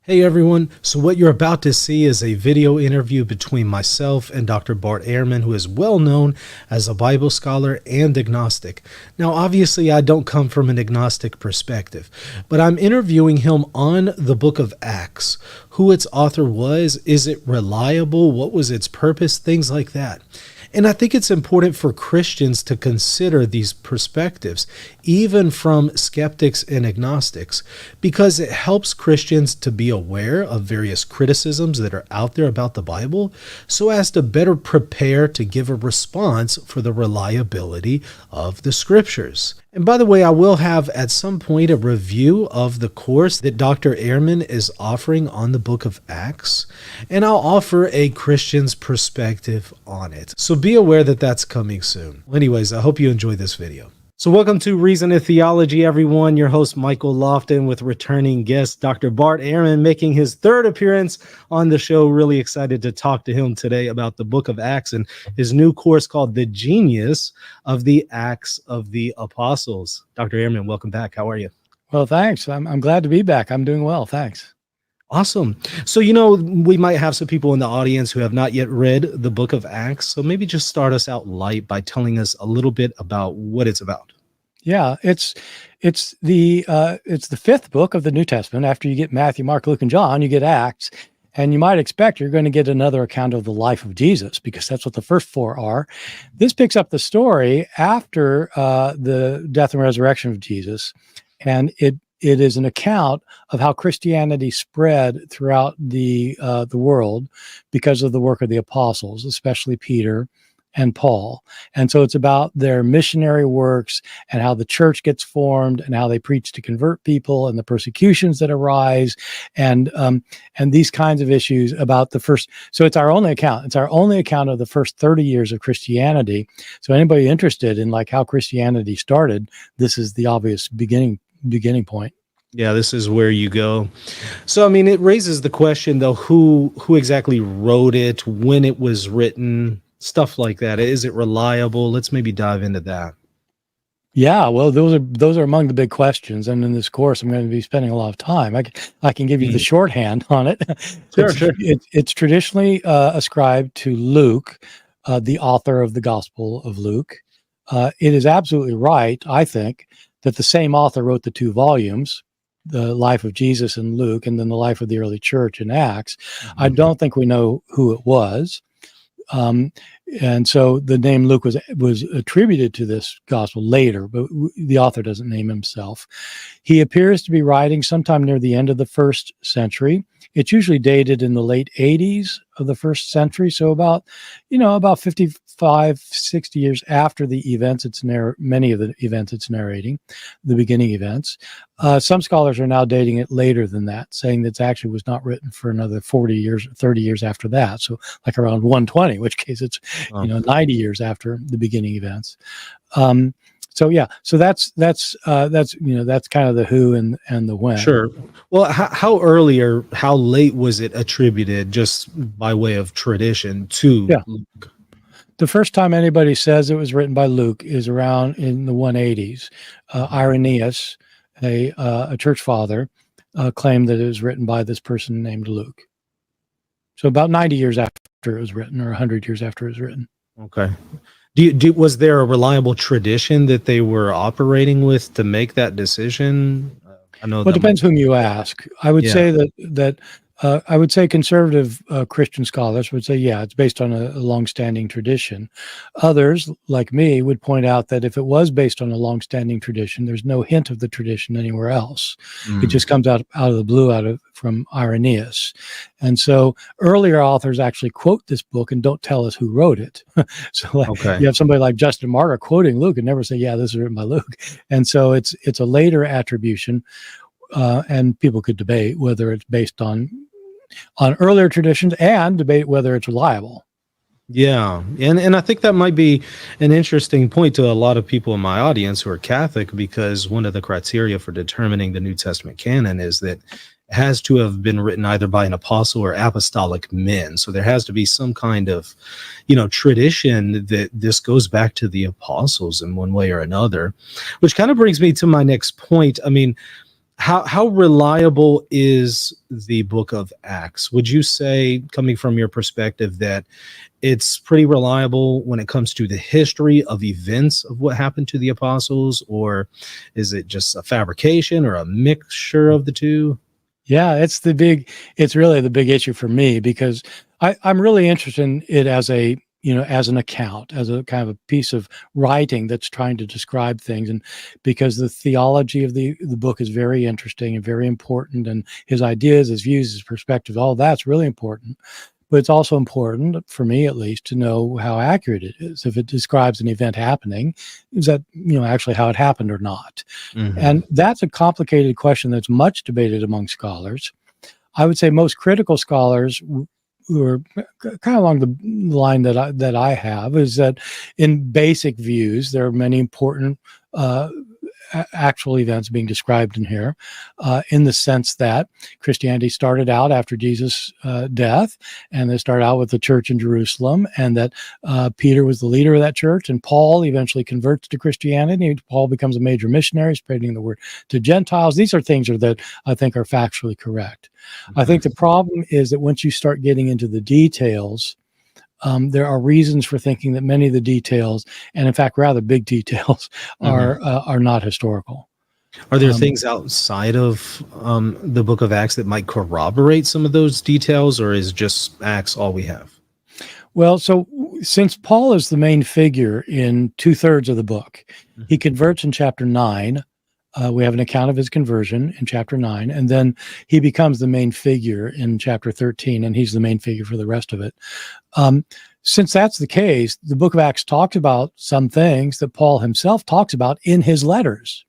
Hey everyone, so what you're about to see is a video interview between myself and Dr. Bart Ehrman, who is well known as a Bible scholar and agnostic. Now obviously I don't come from an agnostic perspective, but I'm interviewing him on the book of Acts, who its author was, is it reliable, what was its purpose, things like that. And I think it's important for Christians to consider these perspectives, even from skeptics and agnostics, because it helps Christians to be aware of various criticisms that are out there about the Bible, so as to better prepare to give a response for the reliability of the scriptures. And by the way, I will have at some point a review of the course that Dr. Ehrman is offering on the book of Acts, and I'll offer a Christian's perspective on it. So be aware that that's coming soon. Well, anyways, I hope you enjoy this video. So welcome to Reason and Theology, everyone. Your host, Michael Lofton, with returning guest, Dr. Bart Ehrman, making his third appearance on the show. Really excited to talk to him today about the book of Acts and his new course called The Genius of the Acts of the Apostles. Dr. Ehrman, welcome back. How are you? Well, thanks. I'm glad to be back. I'm doing well. Thanks. Awesome. So, we might have some people in the audience who have not yet read the book of Acts. So maybe just start us out light by telling us a little bit about what it's about. Yeah, it's the fifth book of the New Testament. After you get Matthew, Mark, Luke, and John, you get Acts, and you might expect you're going to get another account of the life of Jesus, because that's what the first four are. This picks up the story after the death and resurrection of Jesus, and it is an account of how Christianity spread throughout the world because of the work of the apostles, especially Peter and Paul. And so it's about their missionary works and how the church gets formed and how they preach to convert people and the persecutions that arise and these kinds of issues about the first. So it's our only account. It's our only account of the first 30 years of Christianity. So anybody interested in like how Christianity started, this is the obvious beginning point. Yeah, this is where you go. So, it raises the question, though, who exactly wrote it, when it was written, stuff like that. Is it reliable? Let's maybe dive into that. Yeah, well, those are among the big questions, and in this course, I'm going to be spending a lot of time. I can give you the shorthand on it. Sure. It's traditionally ascribed to Luke, the author of the Gospel of Luke. It is absolutely right, I think, that the same author wrote the two volumes, the life of Jesus in Luke, and then the life of the early church in Acts. Mm-hmm. I don't think we know who it was. And so the name Luke was attributed to this gospel later, but the author doesn't name himself. He appears to be writing sometime near the end of the first century. It's usually dated in the late 80s of the first century. So about 55, 60 years after the events many of the events it's narrating, the beginning events. Some scholars are now dating it later than that, saying that it actually was not written for another 40 years, 30 years after that. So like around 120, in which case it's 90 years after the beginning events. So that's kind of the who and the when. Sure. Well, how early or how late was it attributed, just by way of tradition, to Luke? The first time anybody says it was written by Luke is around in the 180s. Irenaeus, a church father, claimed that it was written by this person named Luke. So about 90 years after it was written, or 100 years after it was written. Okay. Was there a reliable tradition that they were operating with to make that decision? I know. Well, it depends whom you ask. I would say that I would say conservative Christian scholars would say, it's based on a longstanding tradition. Others, like me, would point out that if it was based on a longstanding tradition, there's no hint of the tradition anywhere else. It just comes out of the blue from Irenaeus. And so earlier authors actually quote this book and don't tell us who wrote it. So you have somebody like Justin Martyr quoting Luke and never say, this is written by Luke. And so it's a later attribution, and people could debate whether it's based on earlier traditions and debate whether it's reliable. Yeah. And I think that might be an interesting point to a lot of people in my audience who are Catholic, because one of the criteria for determining the New Testament canon is that it has to have been written either by an apostle or apostolic men. So there has to be some kind of, tradition that this goes back to the apostles in one way or another, which kind of brings me to my next point. How reliable is the book of Acts? Would you say, coming from your perspective, that it's pretty reliable when it comes to the history of events of what happened to the apostles, or is it just a fabrication or a mixture of the two? Yeah, it's really the big issue for me, because I'm really interested in it as a, as an account, as a kind of a piece of writing that's trying to describe things. And because the theology of the book is very interesting and very important, and his ideas, his views, his perspectives, all that's really important. But it's also important, for me at least, to know how accurate it is. If it describes an event happening, is that, actually how it happened or not? Hmm. And that's a complicated question that's much debated among scholars. I would say most critical scholars, who are kind of along the line that I have, is that in basic views, there are many important uh, actual events being described in here, in the sense that Christianity started out after Jesus' death, and they started out with the church in Jerusalem, and that Peter was the leader of that church, and Paul eventually converts to Christianity. Paul becomes a major missionary, spreading the word to Gentiles. These are things that I think are factually correct. I think the problem is that once you start getting into the details, there are reasons for thinking that many of the details, and in fact, rather big details, Hmm. are not historical. Are there Um, things outside of the book of Acts that might corroborate some of those details, or is just Acts all we have? well, so since Paul is the main figure in 2/3 of the book, he Mhm. converts in chapter 9. We have an account of his conversion in chapter 9, and then he becomes the main figure in chapter 13, and he's the main figure for the rest of it. Um, since that's the case, the book of Acts talks about some things that Paul himself talks about in his letters.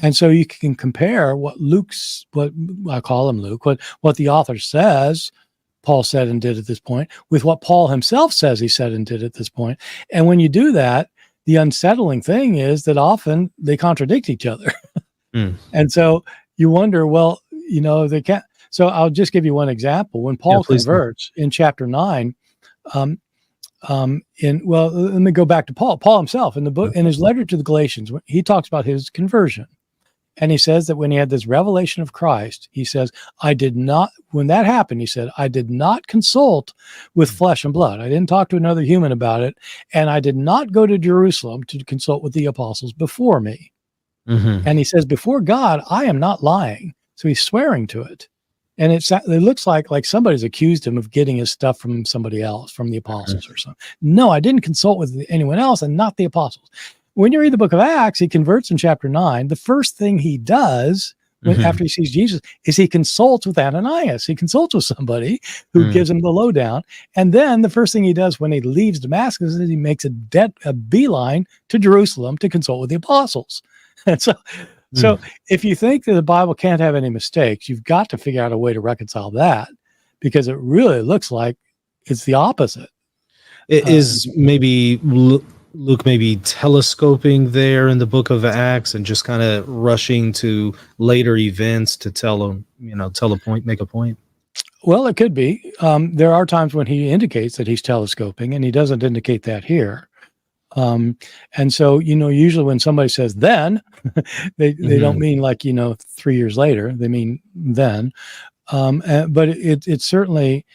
And so you can compare what I call him Luke, what the author says Paul said and did at this point, with what Paul himself says he said and did at this point. And when you do that, the unsettling thing is that often they contradict each other. Mm. And so you wonder, well, they can't. So I'll just give you one example. When Yeah, Paul please do. converts in chapter 9, um, let me go back to Paul. Paul himself, in the book, in his letter to the Galatians, he talks about his conversion. And he says that when he had this revelation of Christ, he says, I did not, when that happened, he said, I did not consult with flesh and blood. I didn't talk to another human about it. And I did not go to Jerusalem to consult with the apostles before me. Hmm. And he says, before God, I am not lying. So he's swearing to it. And it looks like somebody's accused him of getting his stuff from somebody else, from the apostles or something. No, I didn't consult with anyone else, and not the apostles. When you read the book of Acts, he converts in chapter 9. The first thing he does Hmm. after he sees Jesus is he consults with Ananias. He consults with somebody who gives him the lowdown. And then the first thing he does when he leaves Damascus is he makes a beeline to Jerusalem to consult with the apostles. And so Mm. if you think that the Bible can't have any mistakes, you've got to figure out a way to reconcile that, because it really looks like it's the opposite. Is maybe Luke maybe telescoping there in the book of Acts and just kind of rushing to later events to tell a point, make a point? Well, it could be. There are times when he indicates that he's telescoping, and he doesn't indicate that here. Um, and so, usually when somebody says then, they don't Hmm. mean like, 3 years later. They mean then. But it's certainly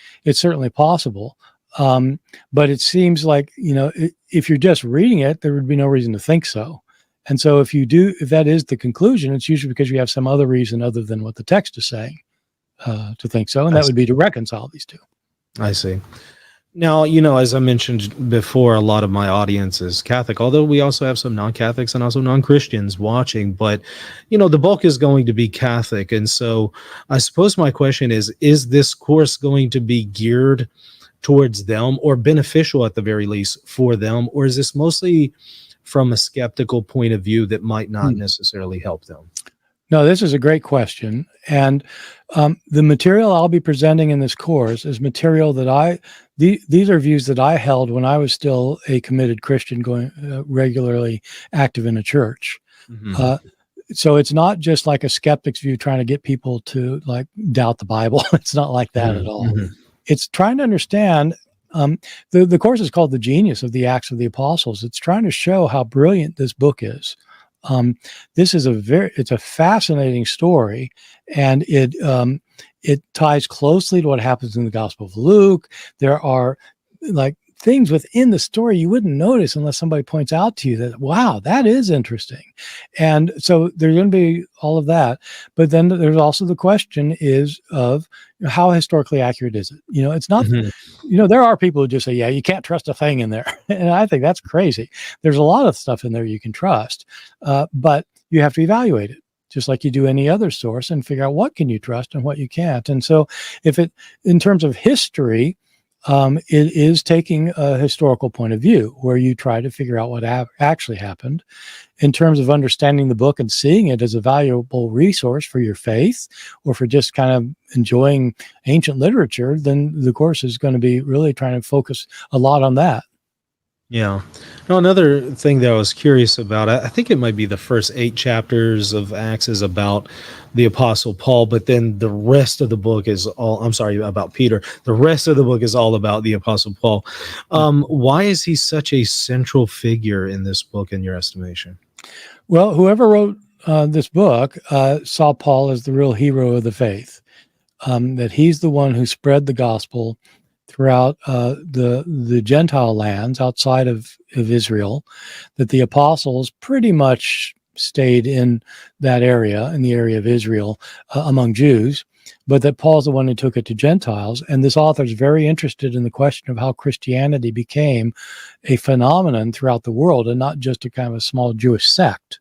possible. But it seems like, if you're just reading it, there would be no reason to think so. And so if that is the conclusion, it's usually because you have some other reason other than what the text is saying, to think so. And I that would see. be to reconcile these two. I see. Now, as I mentioned before, a lot of my audience is Catholic, although we also have some non-Catholics and also non-Christians watching, but the bulk is going to be Catholic. And so I suppose my question is this course going to be geared towards them, or beneficial at the very least for them? Or is this mostly from a skeptical point of view that might not Hmm. necessarily help them? No, this is a great question. And the material I'll be presenting in this course is material that these are views that I held when I was still a committed Christian, going regularly active in a church. Hmm. Uh, so it's not just like a skeptic's view trying to get people to like doubt the Bible. It's not like that at all. Hmm. It's trying to understand. The course is called The Genius of the Acts of the Apostles. It's trying to show how brilliant this book is. This is it's a fascinating story, and it ties closely to what happens in the Gospel of Luke. There are like things within the story you wouldn't notice unless somebody points out to you that, wow, that is interesting. And so there's going to be all of that. But then there's also the question is of how historically accurate is it? It's not, there are people who just say, yeah, you can't trust a thing in there. And I think that's crazy. There's a lot of stuff in there you can trust, but you have to evaluate it just like you do any other source and figure out what can you trust and what you can't. And so in terms of history, it is taking a historical point of view where you try to figure out what actually happened. In terms of understanding the book and seeing it as a valuable resource for your faith or for just kind of enjoying ancient literature, then the course is going to be really trying to focus a lot on that. Yeah. Now, another thing that I was curious about, I think it might be the first 8 chapters of Acts is about the Apostle Paul, but then the rest of the book is about Peter. The rest of the book is all about the Apostle Paul. Why is he such a central figure in this book, in your estimation? Well, whoever wrote this book saw Paul as the real hero of the faith, that he's the one who spread the gospel throughout the Gentile lands outside of Israel, that the apostles pretty much stayed in that area, in the area of Israel, among Jews, but that Paul's the one who took it to Gentiles. And this author is very interested in the question of how Christianity became a phenomenon throughout the world and not just a kind of a small Jewish sect.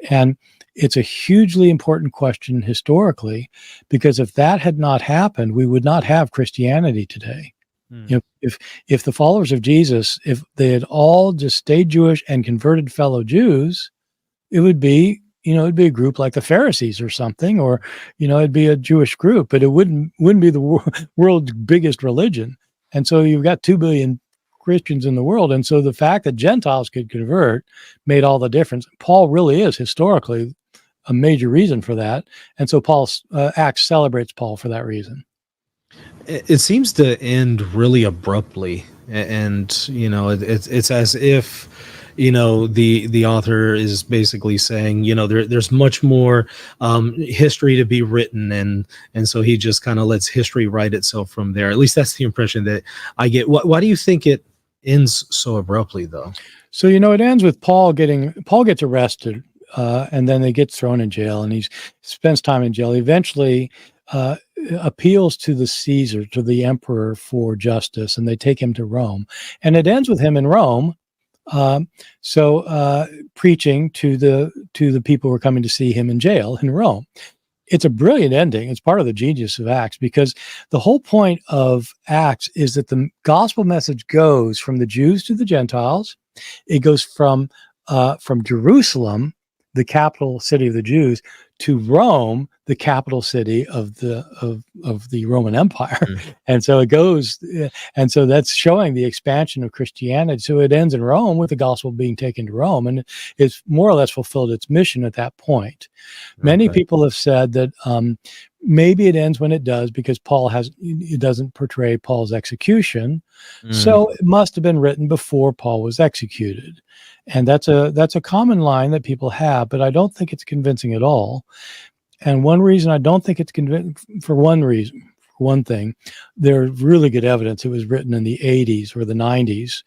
And it's a hugely important question historically, because if that had not happened, we would not have Christianity today. If the followers of Jesus, if they had all just stayed Jewish and converted fellow Jews, it would be, it'd be a group like the Pharisees or something, or, it'd be a Jewish group, but it wouldn't be the world's biggest religion. And so you've got 2 billion Christians in the world. And so the fact that Gentiles could convert made all the difference. Paul really is historically a major reason for that. And so Paul's Acts celebrates Paul for that reason. It seems to end really abruptly, and it's as if the author is basically saying there's much more history to be written, and so he just kind of lets history write itself from there. At least that's the impression that I get. Why do you think it ends so abruptly, though? So it ends with Paul gets arrested, and then he gets thrown in jail, and he spends time in jail. He eventually appeals to the emperor for justice, and they take him to Rome, and it ends with him in Rome, preaching to the people who are coming to see him in jail in Rome. It's a brilliant ending. It's part of the genius of Acts, because the whole point of Acts is that the gospel message goes from the Jews to the Gentiles. It goes from Jerusalem, the capital city of the Jews, to Rome, the capital city of the Roman Empire. And so it goes, and so that's showing the expansion of Christianity. So it ends in Rome with the gospel being taken to Rome, and it's more or less fulfilled its mission at that point. Many people have said that maybe it ends when it does because it doesn't portray Paul's execution. So it must have been written before Paul was executed. And that's a common line that people have, but I don't think it's convincing at all. And one reason I don't think it's convincing, for one thing, there's really good evidence it was written in the 80s or the 90s,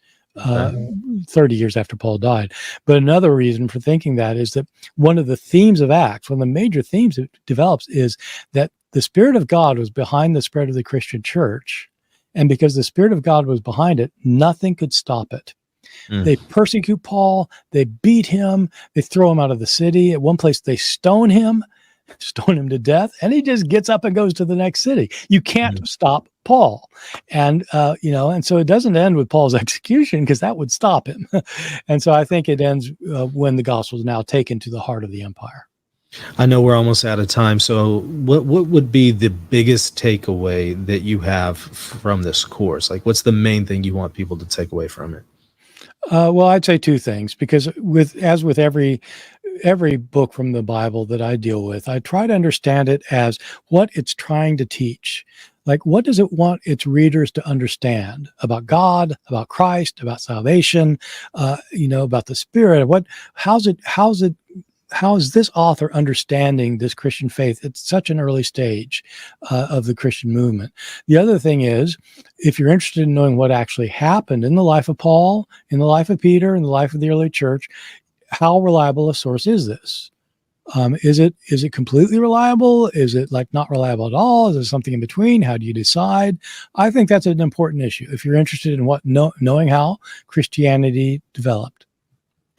30 years after Paul died. But another reason for thinking that is that one of the themes of Acts, one of the major themes it develops, is that the Spirit of God was behind the spread of the Christian church. And because the Spirit of God was behind it, nothing could stop it. They persecute Paul, they beat him, they throw him out of the city. At one place, they stone him to death, and he just gets up and goes to the next city. You can't stop Paul. And, and so it doesn't end with Paul's execution, because that would stop him. And so I think it ends when the gospel is now taken to the heart of the empire. I know we're almost out of time. So what would be the biggest takeaway that you have from this course? Like, what's the main thing you want people to take away from it? Well, I'd say 2 things, because as with every book from the Bible that I deal with, I try to understand it as what it's trying to teach. Like, what does it want its readers to understand about God, about Christ, about salvation, about the Spirit? How is this author understanding this Christian faith at such an early stage of the Christian movement? The other thing is, if you're interested in knowing what actually happened in the life of Paul, in the life of Peter, in the life of the early church, how reliable a source is this? Is it completely reliable? Is it like not reliable at all? Is there something in between? How do you decide? I think that's an important issue if you're interested in knowing how Christianity developed.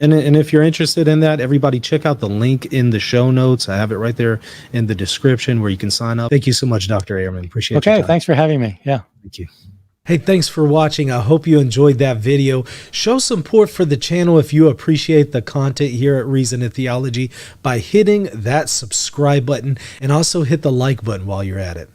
And if you're interested in that, everybody check out the link in the show notes. I have it right there in the description where you can sign up. Thank you so much, Dr. Ehrman. Appreciate your Okay, time. thanks for having me. Yeah. Thank you. Hey, thanks for watching. I hope you enjoyed that video. Show support for the channel if you appreciate the content here at Reason and Theology by hitting that subscribe button, and also hit the like button while you're at it.